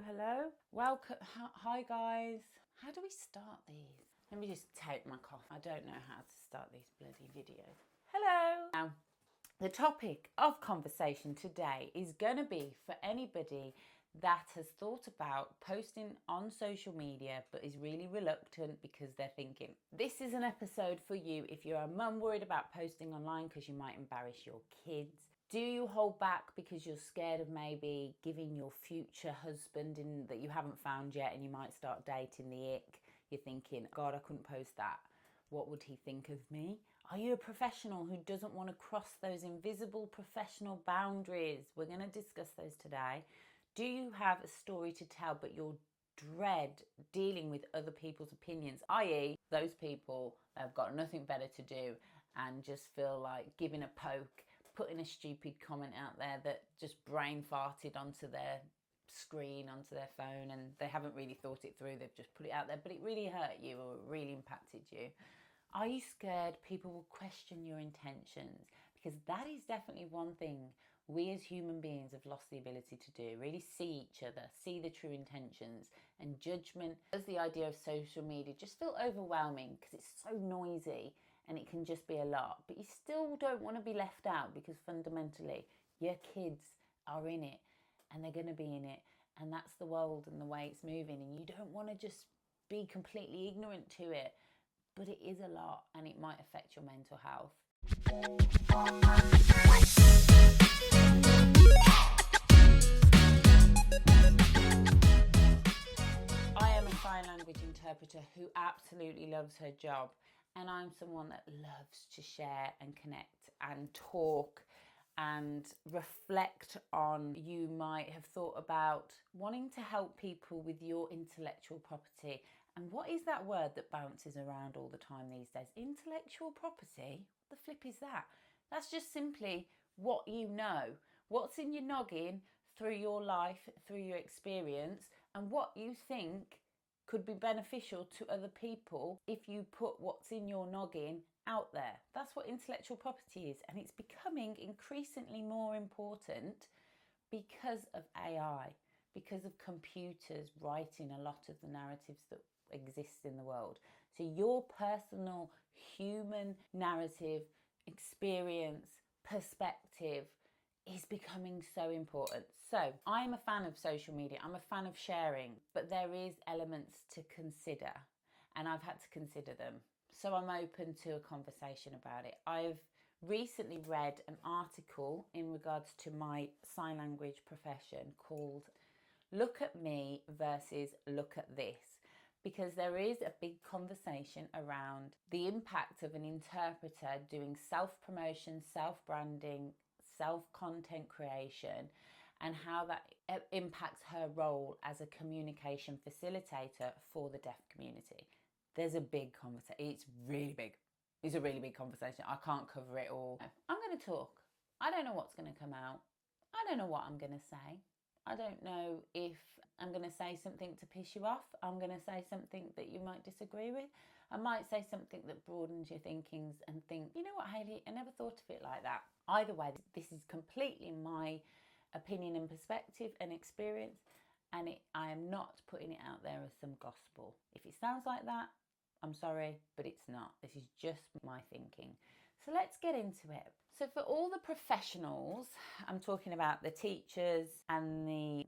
Hello, welcome. Hi guys. How do we start these? Let me just take my cough. I don't know how to start these bloody videos. Hello. Now, the topic of conversation today is going to be for anybody that has thought about posting on social media but is really reluctant because they're thinking, this is an episode for you if you're a mum worried about posting online because you might embarrass your kids. Do you hold back because you're scared of maybe giving your future husband that you haven't found yet and you might start dating the ick? You're thinking, God, I couldn't post that. What would he think of me? Are you a professional who doesn't want to cross those invisible professional boundaries? We're going to discuss those today. Do you have a story to tell but you're dread dealing with other people's opinions, i.e. those people that have got nothing better to do and just feel like giving a poke, putting a stupid comment out there that just brain farted onto their screen, onto their phone, and they haven't really thought it through. They've just put it out there, but it really hurt you or it really impacted you. Are you scared people will question your intentions? Because that is definitely one thing we as human beings have lost the ability to do. Really see each other, see the true intentions, and judgment. As the idea of social media just feel overwhelming because it's so noisy and it can just be a lot, but you still don't want to be left out because fundamentally your kids are in it and they're going to be in it, and that's the world and the way it's moving, and you don't want to just be completely ignorant to it, but it is a lot and it might affect your mental health. I am a sign language interpreter who absolutely loves her job, and I'm someone that loves to share and connect and talk and reflect on. You might have thought about wanting to help people with your intellectual property. And what is that word that bounces around all the time these days? Intellectual property? What the flip is that? That's just simply what you know, what's in your noggin through your life, through your experience, and what you think could be beneficial to other people if you put what's in your noggin out there. That's what intellectual property is, and it's becoming increasingly more important because of AI, because of computers writing a lot of the narratives that exist in the world. So your personal human narrative, experience, perspective is becoming so important. So I'm a fan of social media, I'm a fan of sharing, but there is elements to consider, and I've had to consider them. So I'm open to a conversation about it. I've recently read an article in regards to my sign language profession called Look at Me versus Look at This, because there is a big conversation around the impact of an interpreter doing self-promotion, self-branding, self-content creation, and how that impacts her role as a communication facilitator for the deaf community. There's a big conversation. It's really big. It's a really big conversation. I can't cover it all. I'm going to talk. I don't know what's going to come out. I don't know what I'm going to say. I don't know if I'm going to say something to piss you off. I'm going to say something that you might disagree with. I might say something that broadens your thinkings and think, you know what, Hayley, I never thought of it like that. Either way, this is completely my opinion and perspective and experience, and I am not putting it out there as some gospel. If it sounds like that, I'm sorry, but it's not. This is just my thinking. So let's get into it. So for all the professionals, I'm talking about the teachers and the,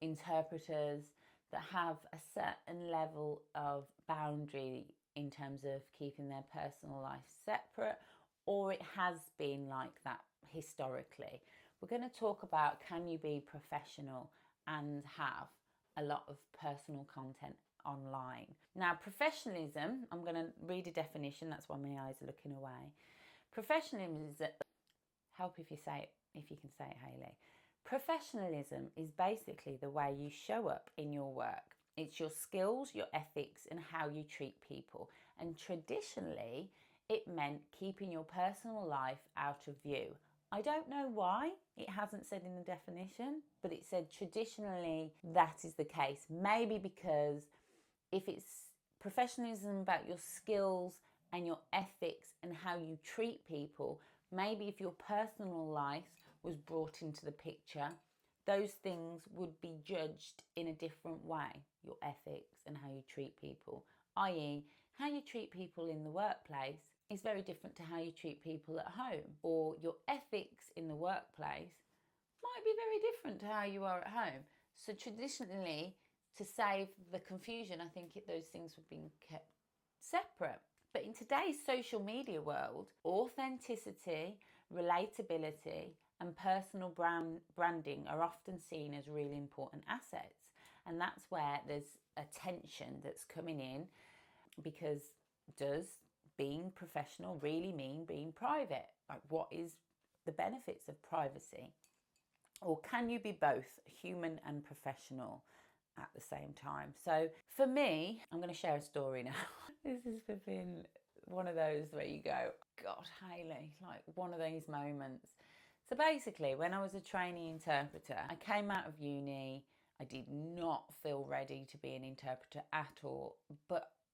interpreters that have a certain level of boundary in terms of keeping their personal life separate, or it has been like that historically. We're going to talk about, can you be professional and have a lot of personal content online? Now, professionalism, I'm going to read a definition. That's why my eyes are looking away. Professionalism is, help if you say it, if you can say it, Hayley. Professionalism is basically the way you show up in your work. It's your skills, your ethics, and how you treat people. And traditionally, it meant keeping your personal life out of view. I don't know why it hasn't said in the definition, but it said traditionally that is the case. Maybe because if it's professionalism about your skills and your ethics and how you treat people, maybe if your personal life was brought into the picture, those things would be judged in a different way. Your ethics and how you treat people, i.e., how you treat people in the workplace is very different to how you treat people at home, or your ethics in the workplace might be very different to how you are at home. So traditionally, to save the confusion, I think those things have been kept separate. But in today's social media world, authenticity, relatability, and personal branding are often seen as really important assets. And that's where there's a tension that's coming in, because does being professional really mean being private? Like, what is the benefits of privacy? Or can you be both human and professional at the same time? So for me, I'm going to share a story now. This has been one of those where you go, God, Hayley, like one of these moments. So basically, when I was a trainee interpreter, I came out of uni. I did not feel ready to be an interpreter at all.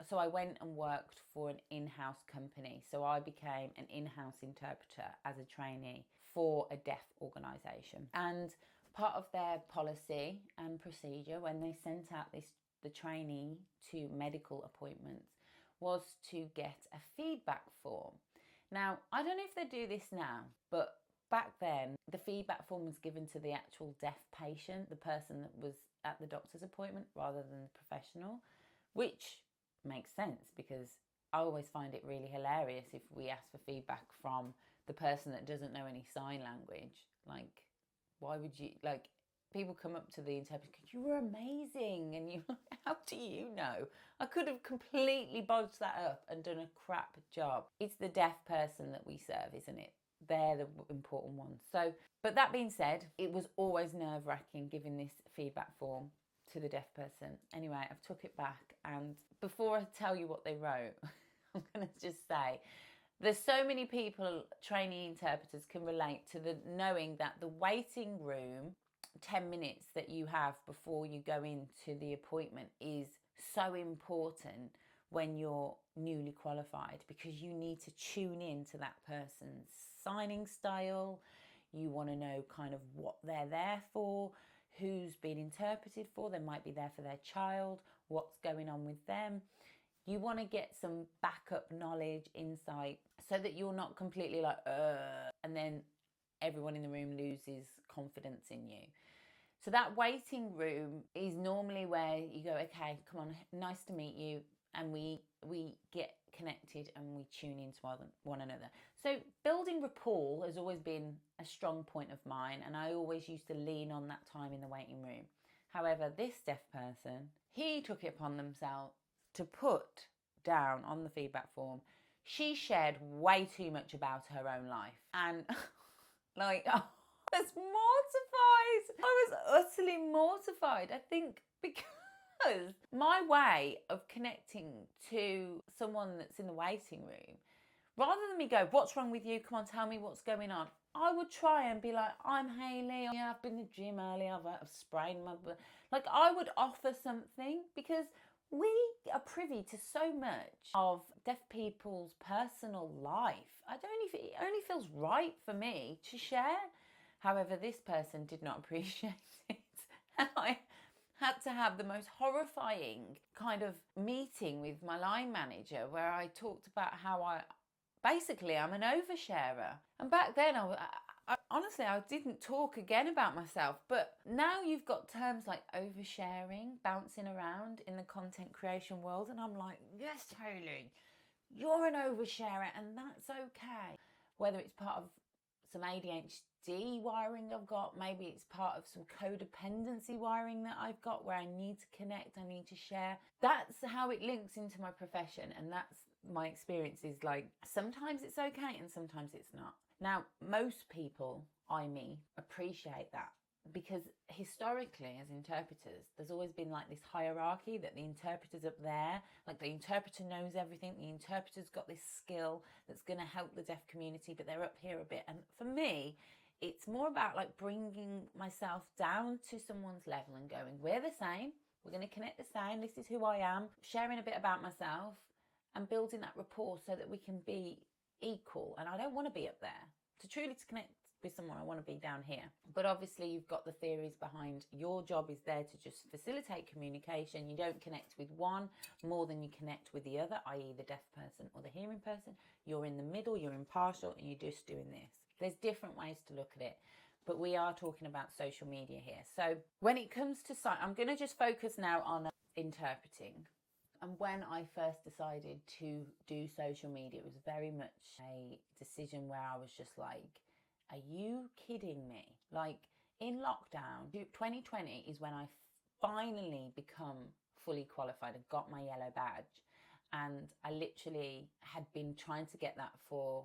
So I went and worked for an in-house company. So I became an in-house interpreter as a trainee for a deaf organisation. And part of their policy and procedure when they sent out the trainee to medical appointments was to get a feedback form. Now, I don't know if they do this now, but back then, the feedback form was given to the actual deaf patient, the person that was at the doctor's appointment, rather than the professional, which makes sense, because I always find it really hilarious if we ask for feedback from the person that doesn't know any sign language. Like, why would you, like, people come up to the interpreter, you were amazing, and you're like, how do you know? I could have completely bodged that up and done a crap job. It's the deaf person that we serve, isn't it? They're the important ones. So, but that being said, it was always nerve-wracking giving this feedback form to the deaf person. Anyway, I've took it back, and before I tell you what they wrote, I'm going to just say, there's so many people, trainee interpreters, can relate to the knowing that the waiting room, 10 minutes that you have before you go into the appointment, is so important when you're newly qualified, because you need to tune in to that person's signing style. You want to know kind of what they're there for, who's been interpreted for. They might be there for their child, what's going on with them. You want to get some backup knowledge, insight, so that you're not completely like, and then everyone in the room loses confidence in you. So that waiting room is normally where you go, okay, come on, nice to meet you. And we get connected and we tune into one another. So building rapport has always been a strong point of mine, and I always used to lean on that time in the waiting room. However, this deaf person, he took it upon themselves to put down on the feedback form, she shared way too much about her own life. And like, I was mortified. I was utterly mortified. I think because my way of connecting to someone that's in the waiting room, rather than me go, what's wrong with you? Come on, tell me what's going on. I would try and be like, I'm Hayley. Yeah, I've been to the gym earlier. I've sprained my... Like, I would offer something, because we are privy to so much of deaf people's personal life. It only feels right for me to share. However, this person did not appreciate it. And I had to have the most horrifying kind of meeting with my line manager, where I talked about how I'm an oversharer. And back then, honestly, I didn't talk again about myself. But now you've got terms like oversharing bouncing around in the content creation world. And I'm like, yes, Hayley, you're an oversharer, and that's okay. Whether it's part of some ADHD wiring I've got, maybe it's part of some codependency wiring that I've got, where I need to connect, I need to share. That's how it links into my profession, and that's my experience. Is like, sometimes it's okay and sometimes it's not. Now, most people, appreciate that, because historically as interpreters, there's always been like this hierarchy that the interpreter's up there, like the interpreter knows everything, the interpreter's got this skill that's going to help the deaf community, but they're up here a bit. And for me, it's more about like bringing myself down to someone's level and going, we're the same, we're going to connect the same, this is who I am, sharing a bit about myself and building that rapport so that we can be equal. And I don't want to be up there. To truly connect be somewhere, I want to be down here. But obviously you've got the theories behind your job is there to just facilitate communication. You don't connect with one more than you connect with the other, i.e. the deaf person or the hearing person. You're in the middle, you're impartial, and you're just doing this. There's different ways to look at it, but we are talking about social media here. So when it comes to I'm going to just focus now on interpreting. And when I first decided to do social media, it was very much a decision where I was just like, are you kidding me? Like, in lockdown, 2020 is when I finally become fully qualified. I got my yellow badge, and I literally had been trying to get that for,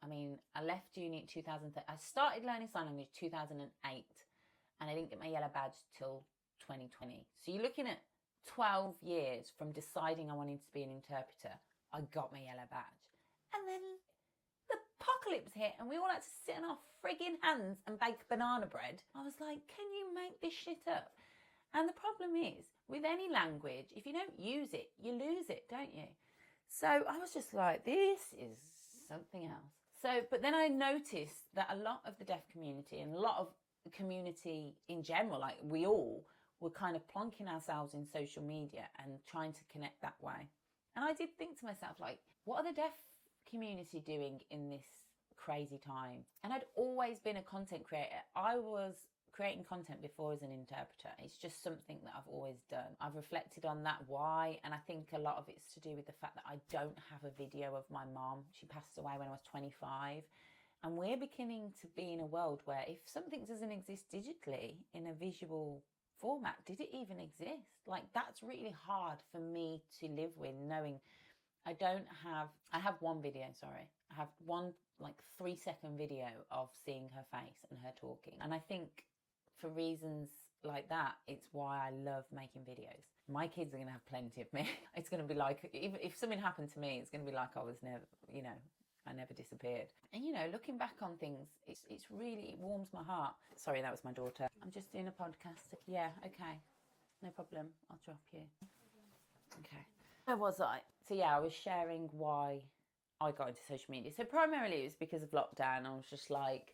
I left uni in 2013. I started learning sign language 2008, and I didn't get my yellow badge till 2020. So you're looking at 12 years from deciding I wanted to be an interpreter. I got my yellow badge. And then the apocalypse hit and we all had to sit on our frigging hands and bake banana bread. I was like, can you make this shit up? And the problem is, with any language, if you don't use it, you lose it, don't you? So I was just like, this is something else. So, but then I noticed that a lot of the deaf community and a lot of the community in general, like we all, we're kind of plonking ourselves in social media and trying to connect that way. And I did think to myself, like, what are the deaf community doing in this crazy time? And I'd always been a content creator. I was creating content before as an interpreter. It's just something that I've always done. I've reflected on that why, and I think a lot of it's to do with the fact that I don't have a video of my mom. She passed away when I was 25. And we're beginning to be in a world where if something doesn't exist digitally in a visual format, did it even exist? Like, that's really hard for me to live with, knowing I have one video, I have one like 3-second video of seeing her face and her talking. And I think for reasons like that, it's why I love making videos. My kids are going to have plenty of me. It's going to be like, if something happened to me, it's going to be like I was never, I never disappeared. And, looking back on things, it warms my heart. Sorry, that was my daughter. I'm just doing a podcast. Yeah, okay. No problem. I'll drop you. Okay. Where was I? So yeah, I was sharing why I got into social media. So primarily it was because of lockdown. I was just like,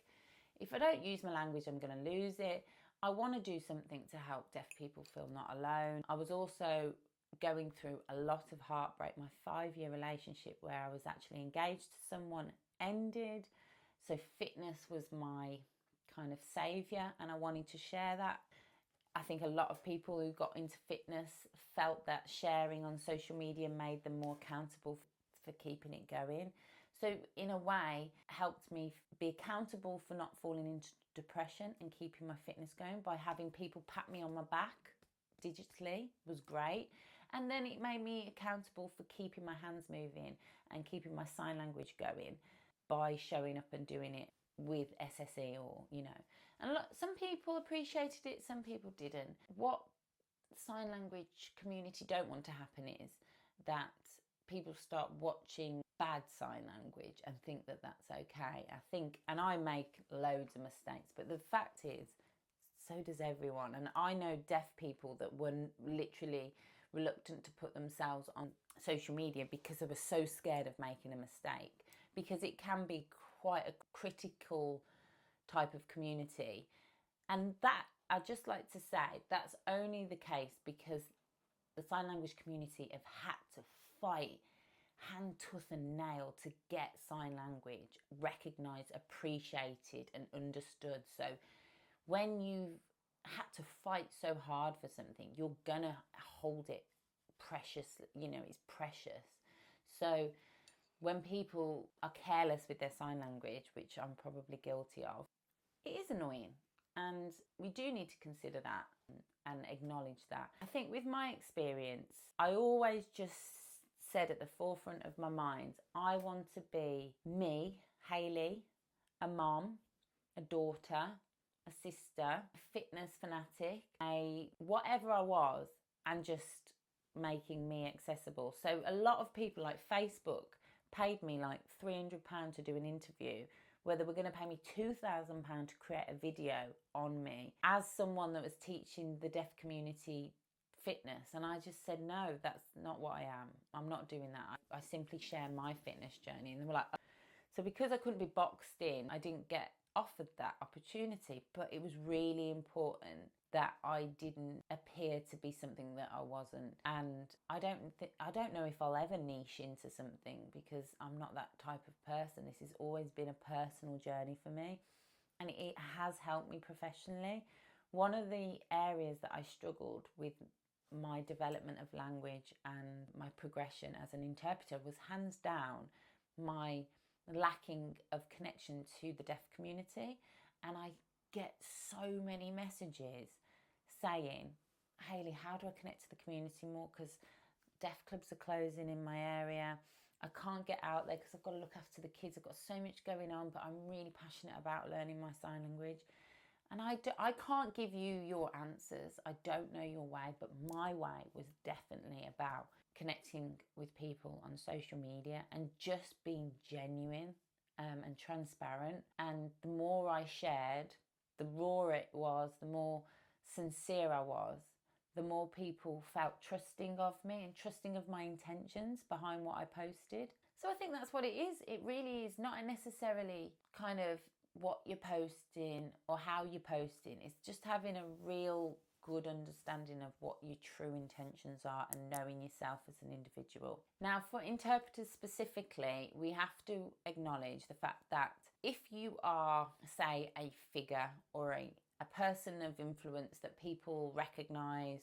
if I don't use my language, I'm going to lose it. I want to do something to help deaf people feel not alone. I was also going through a lot of heartbreak. My 5-year relationship where I was actually engaged to someone ended. So fitness was my kind of saviour, and I wanted to share that. I think a lot of people who got into fitness felt that sharing on social media made them more accountable for keeping it going. So in a way, helped me be accountable for not falling into depression and keeping my fitness going by having people pat me on my back digitally was great. And then it made me accountable for keeping my hands moving and keeping my sign language going by showing up and doing it with SSE or, And some people appreciated it, some people didn't. What sign language community don't want to happen is that people start watching bad sign language and think that that's okay. And I make loads of mistakes, but the fact is, so does everyone. And I know deaf people that were literally reluctant to put themselves on social media because they were so scared of making a mistake, because it can be quite a critical type of community. And that, I'd just like to say, that's only the case because the sign language community have had to fight hand, tooth and nail to get sign language recognised, appreciated and understood. So when you've had to fight so hard for something, you're gonna hold it precious, it's precious. So when people are careless with their sign language, which I'm probably guilty of, it is annoying. And we do need to consider that and acknowledge that. I think with my experience, I always just said at the forefront of my mind, I want to be me, Hayley, a mom, a daughter, a sister, a fitness fanatic, whatever I was, and just making me accessible. So a lot of people like Facebook paid me like £300 to do an interview, where they were going to pay me £2,000 to create a video on me as someone that was teaching the deaf community fitness. And I just said, no, that's not what I am. I'm not doing that. I simply share my fitness journey. And they were like, so because I couldn't be boxed in, I didn't get offered that opportunity, but it was really important that I didn't appear to be something that I wasn't. And I don't know if I'll ever niche into something, because I'm not that type of person. This has always been a personal journey for me, and it has helped me professionally. One of the areas that I struggled with my development of language and my progression as an interpreter was hands down my lacking of connection to the deaf community. And I get so many messages saying, Hayley, how do I connect to the community more? Because deaf clubs are closing in my area. I can't get out there because I've got to look after the kids. I've got so much going on, but I'm really passionate about learning my sign language. And I can't give you your answers. I don't know your way, but my way was definitely about connecting with people on social media and just being genuine and transparent. And the more I shared, the rawer it was, the more sincere I was, the more people felt trusting of me and trusting of my intentions behind what I posted. So I think that's what it is. It really is not necessarily kind of what you're posting or how you're posting. It's just having a real good understanding of what your true intentions are and knowing yourself as an individual. Now, for interpreters specifically, we have to acknowledge the fact that if you are, say, a figure or a person of influence that people recognize,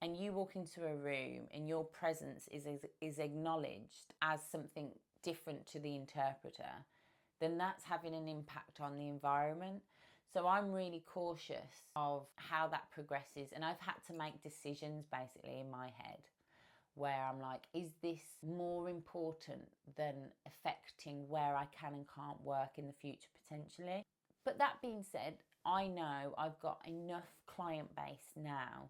and you walk into a room and your presence is acknowledged as something different to the interpreter, then that's having an impact on the environment. So I'm really cautious of how that progresses. And I've had to make decisions basically in my head where I'm like, is this more important than affecting where I can and can't work in the future potentially? But that being said, I know I've got enough client base now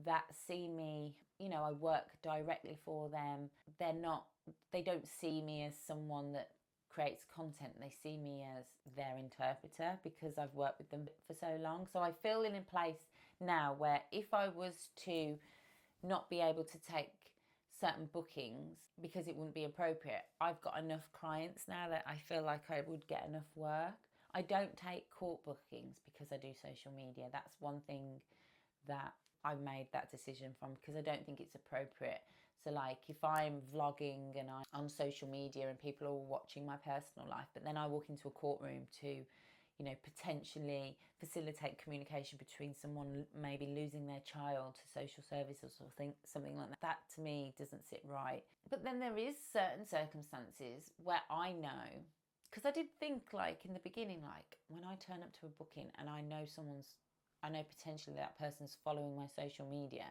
that see me, I work directly for them. They don't see me as someone that creates content. They see me as their interpreter because I've worked with them for so long. So I feel in a place now where if I was to not be able to take certain bookings because it wouldn't be appropriate, I've got enough clients now that I feel like I would get enough work. I don't take court bookings because I do social media. That's one thing that I made that decision from, because I don't think it's appropriate. So like if I'm vlogging and I'm on social media and people are watching my personal life, but then I walk into a courtroom to, potentially facilitate communication between someone maybe losing their child to social services or something like that, that to me doesn't sit right. But then there is certain circumstances where I know, because I did think like in the beginning, like when I turn up to a booking and I know potentially that person's following my social media,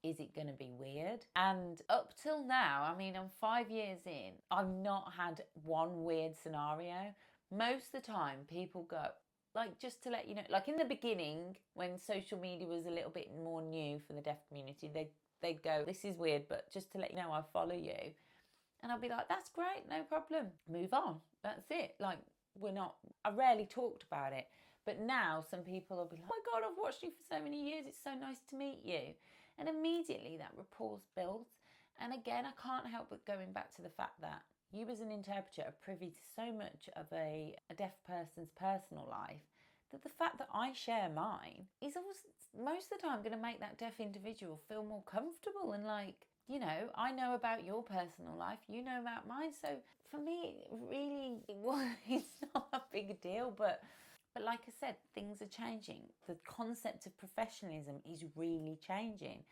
is it going to be weird? And up till now, I'm 5 years in, I've not had one weird scenario. Most of the time people go, like, just to let you know, like in the beginning when social media was a little bit more new for the deaf community, they'd go, this is weird, but just to let you know I follow you. And I'll be like, that's great, no problem, move on, that's it. Like, I rarely talked about it. But now some people will be like, oh my God, I've watched you for so many years, it's so nice to meet you. And immediately that rapport's built. And again, I can't help but going back to the fact that you as an interpreter are privy to so much of a deaf person's personal life, that the fact that I share mine is always, most of the time, going to make that deaf individual feel more comfortable and like, I know about your personal life, you know about mine. So for me, really, it's not a big deal, but like I said, things are changing. The concept of professionalism is really changing.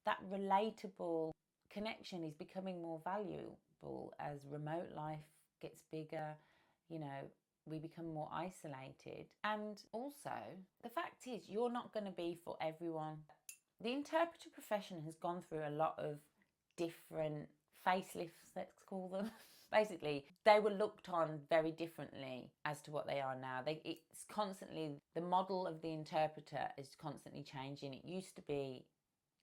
That relatable connection is becoming more valuable as remote life gets bigger, we become more isolated. And also, the fact is, you're not going to be for everyone. The interpreter profession has gone through a lot of different facelifts, let's call them. Basically, they were looked on very differently as to what they are now. It's constantly, the model of the interpreter is constantly changing. It used to be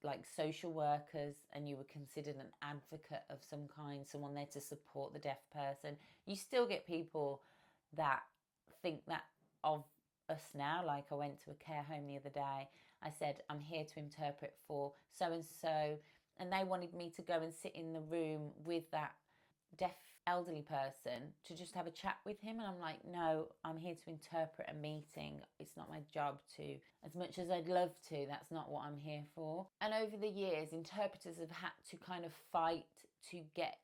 like social workers and you were considered an advocate of some kind, someone there to support the deaf person. You still get people that think that of us now. Like I went to a care home the other day. I said, I'm here to interpret for so-and-so. And they wanted me to go and sit in the room with that deaf elderly person to just have a chat with him, and I'm like, no, I'm here to interpret a meeting. It's not my job to, as much as I'd love to, that's not what I'm here for. And over the years, interpreters have had to kind of fight to get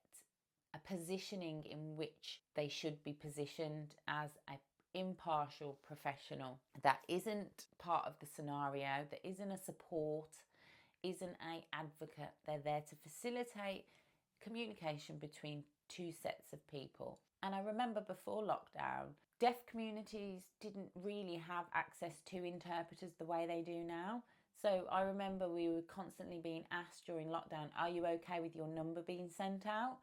a positioning in which they should be positioned as a impartial professional that isn't part of the scenario, that isn't a support, isn't a advocate. They're there to facilitate communication between two sets of people. And I remember before lockdown, deaf communities didn't really have access to interpreters the way they do now. So I remember we were constantly being asked during lockdown, are you okay with your number being sent out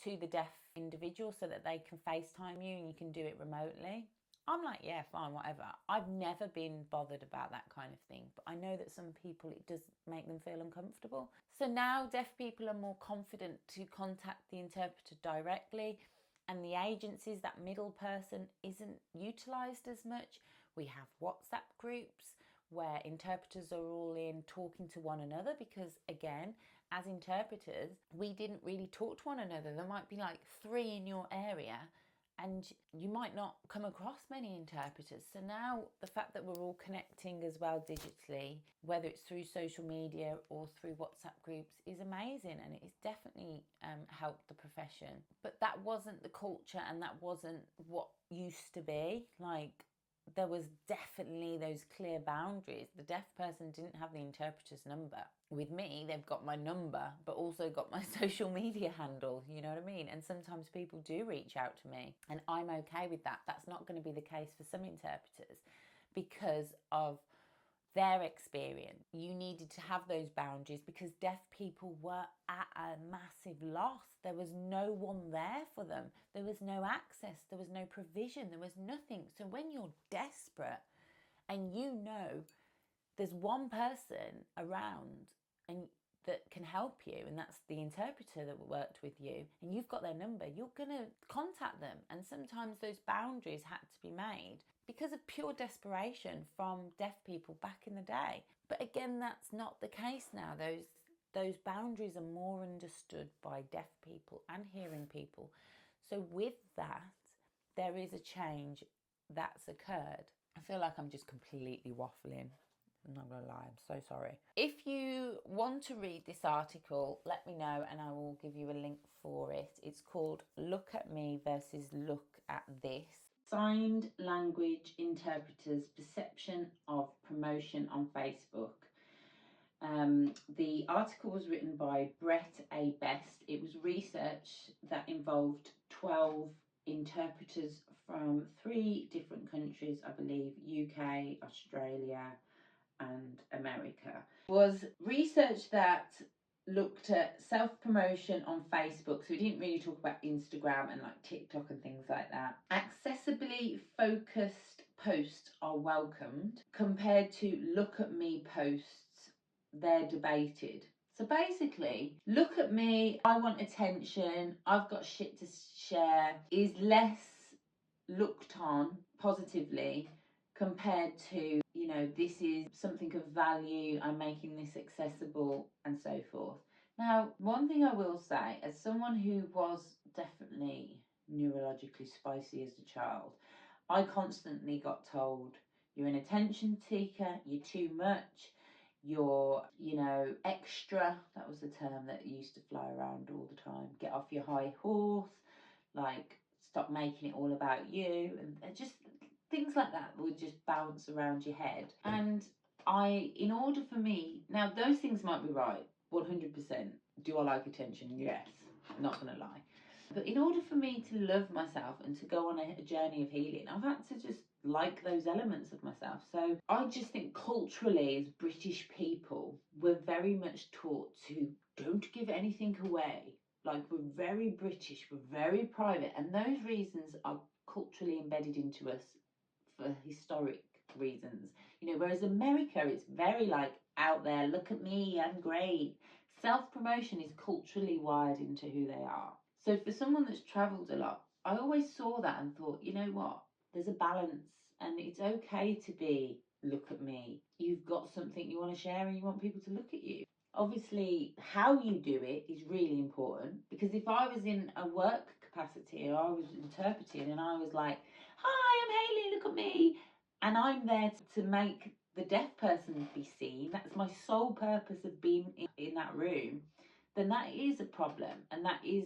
to the deaf individual so that they can FaceTime you and you can do it remotely? I'm like, yeah, fine, whatever. I've never been bothered about that kind of thing, but I know that some people, it does make them feel uncomfortable. So now deaf people are more confident to contact the interpreter directly, and the agencies, that middle person, isn't utilised as much. We have WhatsApp groups where interpreters are all in talking to one another, because again, as interpreters, we didn't really talk to one another. There might be like 3 in your area, and you might not come across many interpreters. So now the fact that we're all connecting as well digitally, whether it's through social media or through WhatsApp groups, is amazing, and it's definitely helped the profession. But that wasn't the culture, and that wasn't what used to be. Like, there was definitely those clear boundaries. The deaf person didn't have the interpreter's number. With me, they've got my number, but also got my social media handle, you know what I mean? And sometimes people do reach out to me, and I'm okay with that. That's not going to be the case for some interpreters because of their experience. You needed to have those boundaries because deaf people were at a massive loss. There was no one there for them. There was no access. There was no provision. There was nothing. So when you're desperate and you know there's one person around and that can help you, and that's the interpreter that worked with you, and you've got their number, you're going to contact them. And sometimes those boundaries had to be made because of pure desperation from deaf people back in the day. But again, that's not the case now. Those boundaries are more understood by deaf people and hearing people. So with that, there is a change that's occurred. I feel like I'm just completely waffling. I'm not going to lie, I'm so sorry. If you want to read this article, let me know and I will give you a link for it. It's called Look at Me versus Look at This. Signed Language Interpreters' Perception of Promotion on Facebook. The article was written by Brett A. Best. It was research that involved 12 interpreters from 3 different countries, I believe, UK, Australia, and America. It was research that looked at self-promotion on Facebook, so we didn't really talk about Instagram and like TikTok and things like that. Accessibly focused posts are welcomed compared to look at me posts, they're debated. So basically, look at me, I want attention, I've got shit to share, is less looked on positively compared to, you know, this is something of value, I'm making this accessible, and so forth. Now, one thing I will say, as someone who was definitely neurologically spicy as a child, I constantly got told, you're an attention seeker, you're too much, you're, you know, extra. That was the term that used to fly around all the time. Get off your high horse, like, stop making it all about you, and just things like that would just bounce around your head. And in order for me, now those things might be right, 100%. Do I like attention? Yes, not gonna lie. But in order for me to love myself and to go on a journey of healing, I've had to just like those elements of myself. So I just think culturally, as British people, we're very much taught to don't give anything away. Like, we're very British, we're very private, and those reasons are culturally embedded into us for historic reasons. You know, whereas America, it's very like out there, look at me, I'm great. Self-promotion is culturally wired into who they are. So for someone that's travelled a lot, I always saw that and thought, you know what, there's a balance, and it's okay to be, look at me. You've got something you want to share and you want people to look at you. Obviously, how you do it is really important, because if I was in a work capacity. I was interpreting and I was like, hi, I'm Hayley, look at me. And I'm there to make the deaf person be seen. That's my sole purpose of being in that room. Then that is a problem, and that is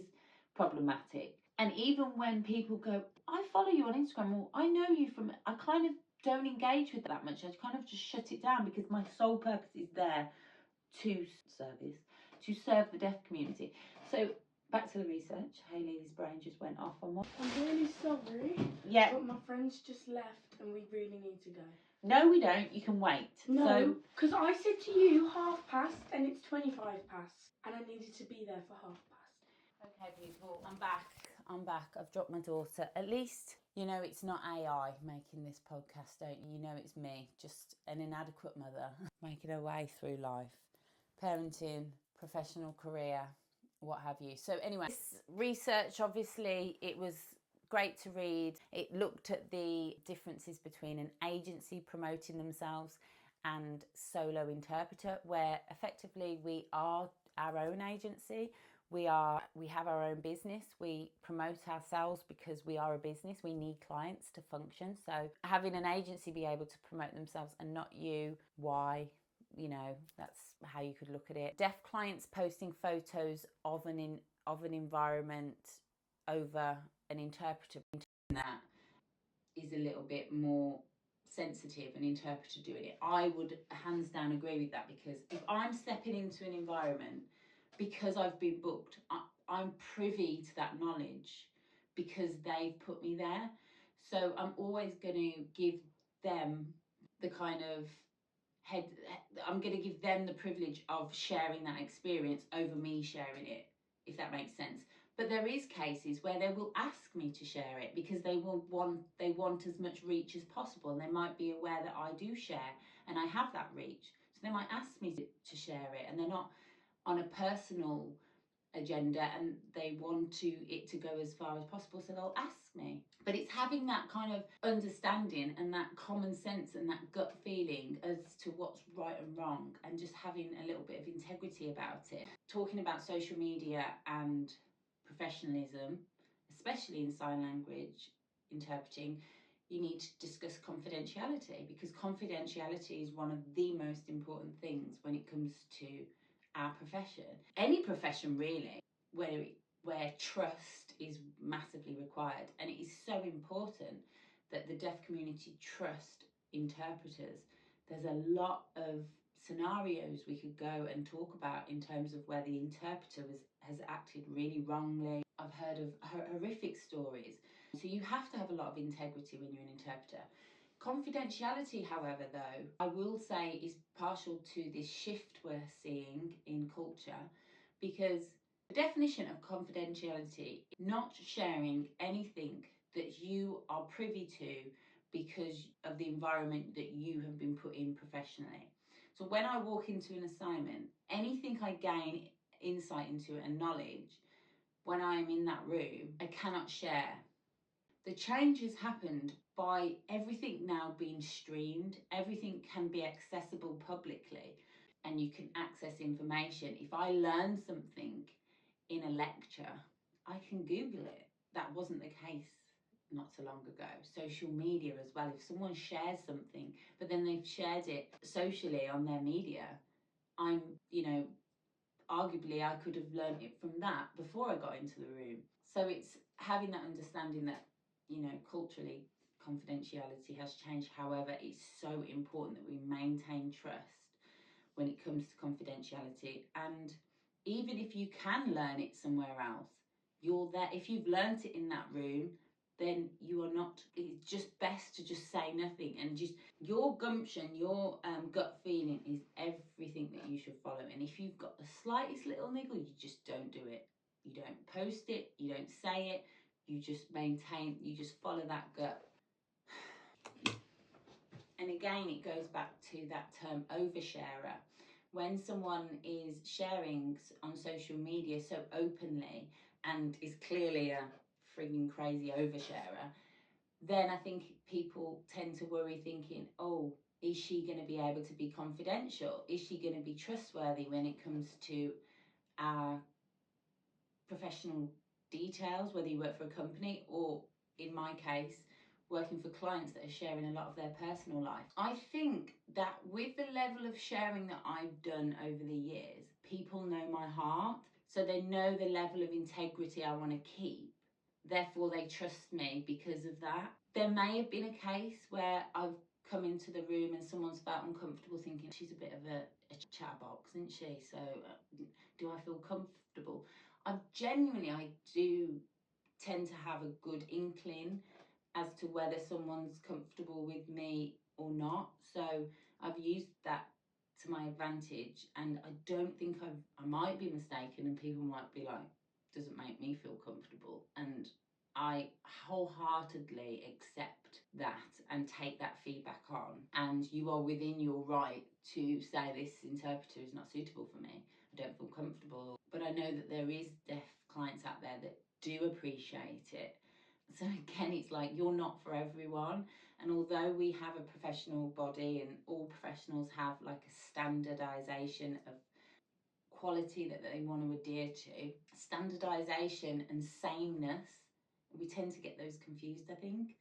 problematic. And even when people go, I follow you on Instagram, or I know you from, I kind of don't engage with that much. I kind of just shut it down because my sole purpose is there to serve the deaf community. So back to the research. Hayley's brain just went off on what? I'm really sorry. Yeah. But my friends just left and we really need to go. No, we don't. You can wait. No, because I said to you past and it's 25 past, and I needed to be there for past. Okay, people, I'm back. I've dropped my daughter. At least, you know, it's not AI making this podcast, don't you? You know, it's me, just an inadequate mother making her way through life, parenting, professional career, what have you. So anyway, this research, obviously, it was great to read. It looked at the differences between an agency promoting themselves and solo interpreter, where effectively we are our own agency. We have our own business. We promote ourselves because we are a business. We need clients to function. So having an agency be able to promote themselves and not you, why? You know, that's how you could look at it. Deaf clients posting photos of an environment over an interpreter, that is a little bit more sensitive, an interpreter doing it. I would hands down agree with that, because if I'm stepping into an environment because I've been booked, I'm privy to that knowledge because they've put me there. So I'm always going to give them the kind of I'm going to give them the privilege of sharing that experience over me sharing it, if that makes sense. But there is cases where they will ask me to share it because they want as much reach as possible, and they might be aware that I do share and I have that reach. So they might ask me to share it, and they're not on a personal agenda and they want it to go as far as possible, so they'll ask me. But it's having that kind of understanding and that common sense and that gut feeling as to what's right and wrong, and just having a little bit of integrity about it. Talking about social media and professionalism, especially in sign language interpreting, you need to discuss confidentiality, because confidentiality is one of the most important things when it comes to our profession. Any profession really, where trust is massively required, and it is so important that the deaf community trust interpreters. There's a lot of scenarios we could go and talk about in terms of where the interpreter has acted really wrongly. I've heard of horrific stories. So you have to have a lot of integrity when you're an interpreter. Confidentiality, however, though, I will say is partial to this shift we're seeing in culture, because the definition of confidentiality is not sharing anything that you are privy to because of the environment that you have been put in professionally. So when I walk into an assignment, anything I gain insight into and knowledge when I am in that room, I cannot share. The change has happened by everything now being streamed. Everything can be accessible publicly and you can access information. If I learn something in a lecture, I can Google it. That wasn't the case not so long ago. Social media as well. If someone shares something, but then they've shared it socially on their media, arguably I could have learned it from that before I got into the room. So it's having that understanding that, culturally, confidentiality has changed. However, it's so important that we maintain trust when it comes to confidentiality. And even if you can learn it somewhere else, you're there. If you've learnt it in that room, then you are not, it's just best to just say nothing, and just your gumption, your gut feeling is everything that you should follow. And if you've got the slightest little niggle, you just don't do it. You don't post it, you don't say it, you just follow that gut. And again, it goes back to that term oversharer. When someone is sharing on social media so openly and is clearly a frigging crazy oversharer, then I think people tend to worry, thinking, oh, is she going to be able to be confidential? Is she going to be trustworthy when it comes to our professional details, whether you work for a company or, in my case, working for clients that are sharing a lot of their personal life. I think that with the level of sharing that I've done over the years, people know my heart, so they know the level of integrity I want to keep. Therefore, they trust me because of that. There may have been a case where I've come into the room and someone's felt uncomfortable thinking she's a bit of a chatterbox, isn't she? So do I feel comfortable? I do tend to have a good inkling as to whether someone's comfortable with me or not. So I've used that to my advantage, and I don't think I might be mistaken, and people might be like, doesn't make me feel comfortable. And I wholeheartedly accept that and take that feedback on. And you are within your right to say this interpreter is not suitable for me. I don't feel comfortable. But I know that there is deaf clients out there that do appreciate it. So again, it's like, you're not for everyone. And although we have a professional body and all professionals have like a standardization of quality that they want to adhere to, standardization and sameness, we tend to get those confused, I think.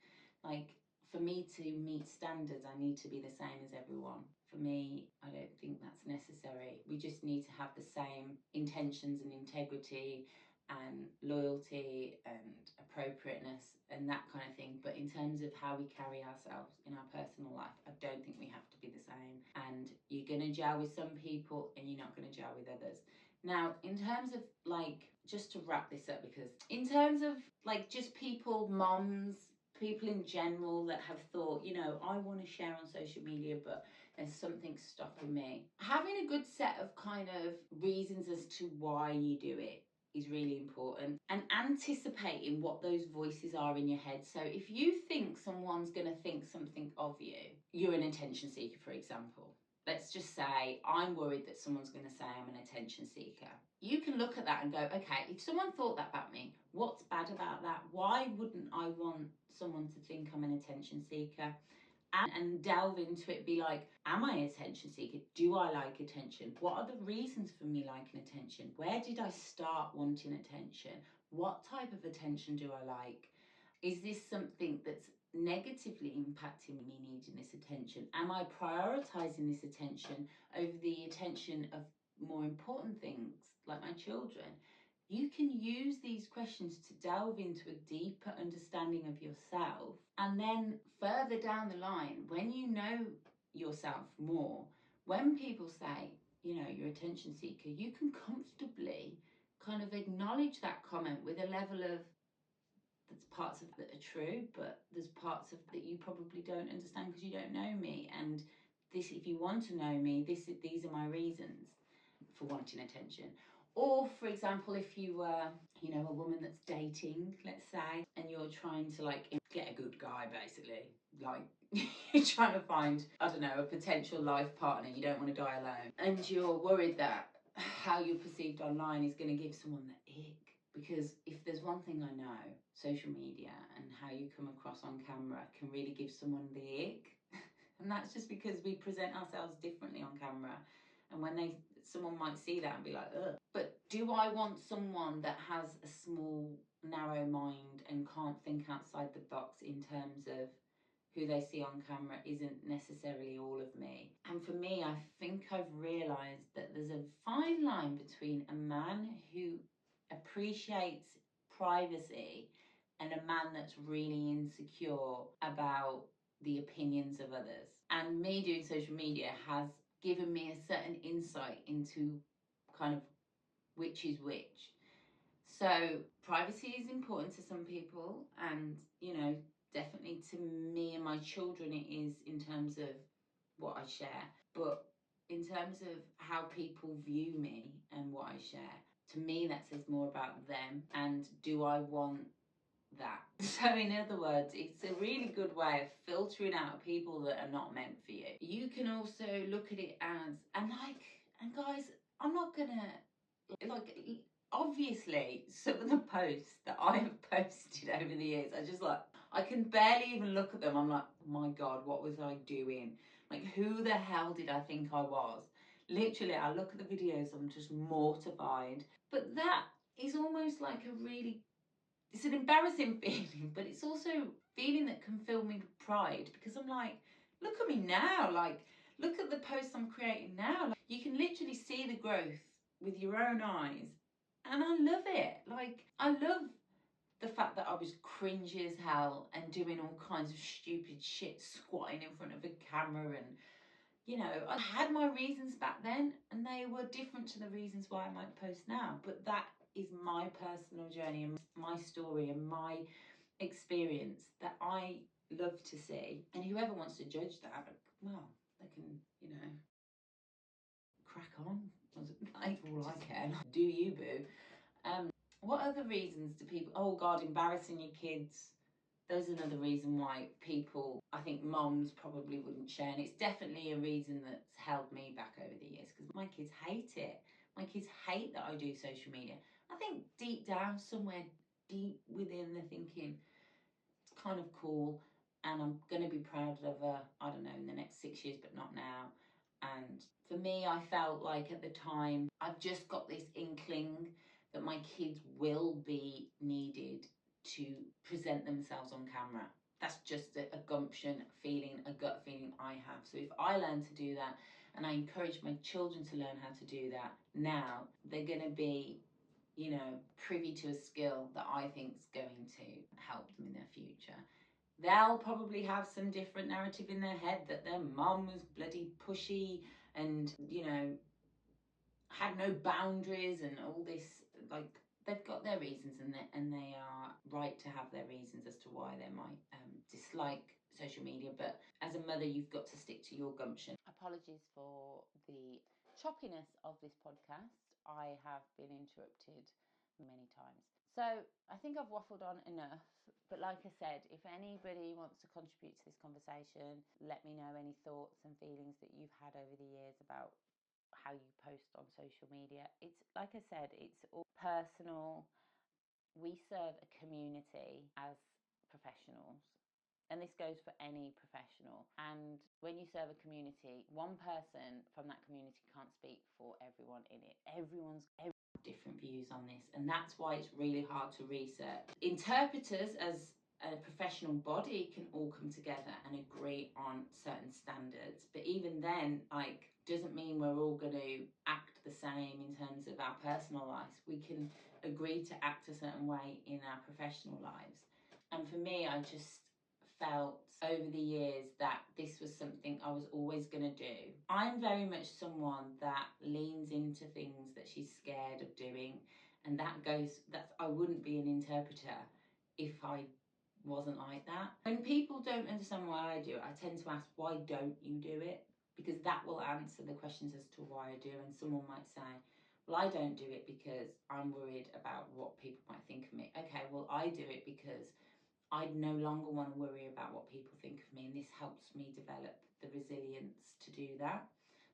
Like, for me to meet standards, I need to be the same as everyone. For me, I don't think that's necessary. We just need to have the same intentions and integrity and loyalty and appropriateness and that kind of thing. But in terms of how we carry ourselves in our personal life, I don't think we have to be the same. And you're going to gel with some people and you're not going to gel with others. Now, in terms of like, just to wrap this up, because in terms of like just people, moms, people in general that have thought, you know, I want to share on social media, but there's something stopping me. Having a good set of kind of reasons as to why you do it is really important, and anticipating what those voices are in your head. So if you think someone's going to think something of you, you're an attention seeker, for example. Let's just say I'm worried that someone's going to say I'm an attention seeker. You can look at that and go, okay, if someone thought that about me, what's bad about that? Why wouldn't I want someone to think I'm an attention seeker? And delve into it, be like, am I an attention seeker? Do I like attention? What are the reasons for me liking attention? Where did I start wanting attention? What type of attention do I like? Is this something that's negatively impacting me needing this attention? Am I prioritizing this attention over the attention of more important things like my children? You can use these questions to delve into a deeper understanding of yourself. And then further down the line, when you know yourself more, when people say, you know, you're attention seeker, you can comfortably kind of acknowledge that comment with a level of, there's parts of that are true, but there's parts of that you probably don't understand because you don't know me. And this, if you want to know me, these are my reasons for wanting attention. Or, for example, if you were, you know, a woman that's dating, let's say, and you're trying to like get a good guy, basically, like you're trying to find, I don't know, a potential life partner, you don't want to die alone, and you're worried that how you're perceived online is going to give someone the ick. Because if there's one thing I know, social media and how you come across on camera can really give someone the ick. And that's just because we present ourselves differently on camera. And when someone might see that and be like, ugh. But do I want someone that has a small, narrow mind and can't think outside the box in terms of who they see on camera isn't necessarily all of me? And for me, I think I've realised that there's a fine line between a man who appreciates privacy and a man that's really insecure about the opinions of others. And me doing social media has given me a certain insight into kind of which is which. So privacy is important to some people, and you know, definitely to me and my children it is in terms of what I share. But in terms of how people view me and what I share, to me that says more about them, and do I want that? So in other words, it's a really good way of filtering out people that are not meant for you. You can also look at it as, and guys, I'm not gonna, like, obviously some of the posts that I have posted over the years, I can barely even look at them. I'm like, oh my God, what was I doing? Like, who the hell did I think I was? Literally, I look at the videos, I'm just mortified. But that is almost like a really it's an embarrassing feeling, but it's also a feeling that can fill me with pride, because I'm like, look at me now, like, look at the posts I'm creating now. Like, you can literally see the growth with your own eyes, and I love it. Like, I love the fact that I was cringy as hell and doing all kinds of stupid shit, squatting in front of a camera, and you know, I had my reasons back then, and they were different to the reasons why I might post now. But that is my personal journey and my story and my experience that I love to see. And whoever wants to judge that, well, they can, you know, crack on. Like, all I can. Do you, boo? What other reasons do people? Oh God, embarrassing your kids. There's another reason why people, I think moms probably wouldn't share, and it's definitely a reason that's held me back over the years, because my kids hate it. My kids hate that I do social media. I think deep down, somewhere deep within, they're thinking it's kind of cool, and I'm going to be proud of her, I don't know, in the next 6 years, but not now. And for me, I felt like at the time, I've just got this inkling that my kids will be needed to present themselves on camera. That's just a gumption feeling, a gut feeling I have. So if I learn to do that, and I encourage my children to learn how to do that now, they're going to be, you know, privy to a skill that I think is going to help them in their future. They'll probably have some different narrative in their head that their mum was bloody pushy and, you know, had no boundaries and all this. Like, they've got their reasons, and they are right to have their reasons as to why they might dislike social media. But as a mother, you've got to stick to your gumption. Apologies for the choppiness of this podcast. I have been interrupted many times. So I think I've waffled on enough. But like I said, if anybody wants to contribute to this conversation, let me know any thoughts and feelings that you've had over the years about how you post on social media. It's like I said, it's all personal. We serve a community as professionals, and this goes for any professional. And when you serve a community, one person from that community can't speak for everyone in it. Everyone's different views on this, and that's why it's really hard to research. Interpreters as a professional body can all come together and agree on certain standards, but even then, like, doesn't mean we're all going to act the same in terms of our personal lives. We can agree to act a certain way in our professional lives. And for me, I just felt over the years that this was something I was always going to do. I'm very much someone that leans into things that she's scared of doing, and that's I wouldn't be an interpreter if I wasn't like that. When people don't understand why I do it, I tend to ask, why don't you do it? Because that will answer the questions as to why I do. And someone might say, well, I don't do it because I'm worried about what people might think of me. Okay, well, I do it because I no longer want to worry about what people think of me, and this helps me develop the resilience to do that.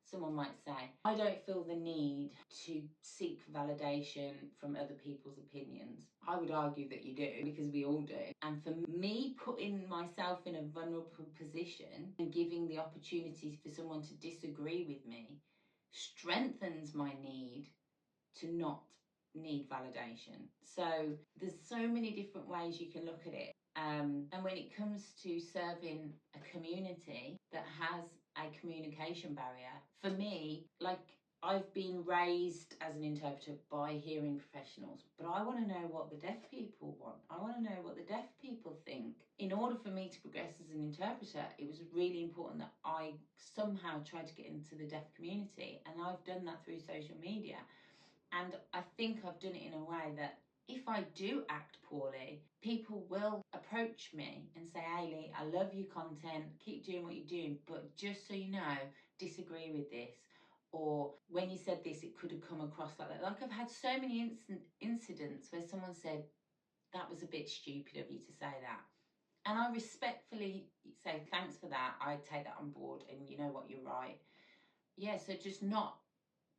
Someone might say, I don't feel the need to seek validation from other people's opinions. I would argue that you do, because we all do. And for me, putting myself in a vulnerable position and giving the opportunity for someone to disagree with me strengthens my need to not need validation. So there's so many different ways you can look at it. And when it comes to serving a community that has a communication barrier, for me, like, I've been raised as an interpreter by hearing professionals, but I want to know what the deaf people want. I want to know what the deaf people think. In order for me to progress as an interpreter, it was really important that I somehow tried to get into the deaf community, and I've done that through social media. And I think I've done it in a way that if I do act poorly, people will approach me and say, Hayley, I love your content, keep doing what you're doing, but just so you know, disagree with this. Or when you said this, it could have come across like that. Like, I've had so many incidents where someone said, that was a bit stupid of you to say that. And I respectfully say, thanks for that. I take that on board, and you know what, you're right. Yeah, so just not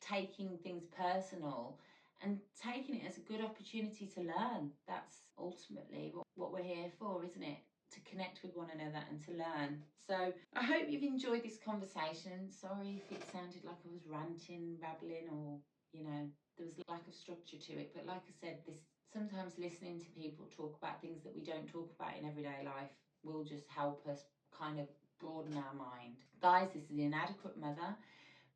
taking things personal and taking it as a good opportunity to learn. That's ultimately what we're here for, isn't it? To connect with one another and to learn. So I hope you've enjoyed this conversation. Sorry if it sounded like I was ranting, babbling, or, you know, there was a lack of structure to it. But like I said, this sometimes listening to people talk about things that we don't talk about in everyday life will just help us kind of broaden our mind. Guys, this is The Inadequate Mother.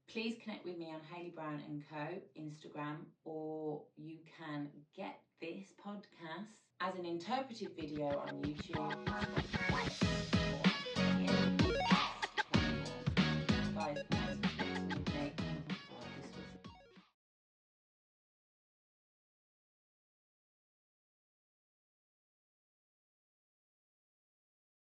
Please connect with me on Hayley Brown & Co. Instagram, or you can get this podcast as an interpretive video on YouTube, Spotify, or